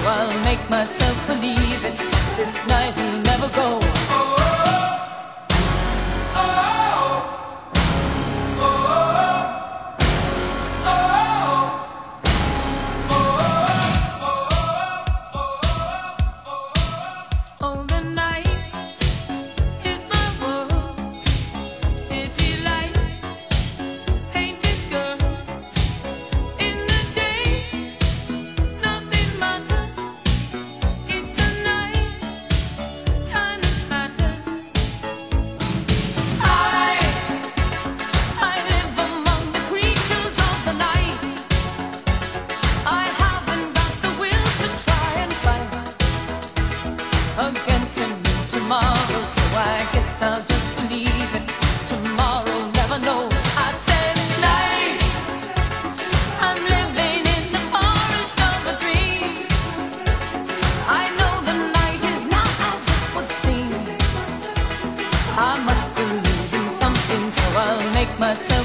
I'll make myself believe it. This night will never go. Against him tomorrow, so I guess I'll just believe it. Tomorrow never knows. I said night, I'm living in the forest of a dream. I know the night is not as it would seem. I must believe in something, so I'll make myself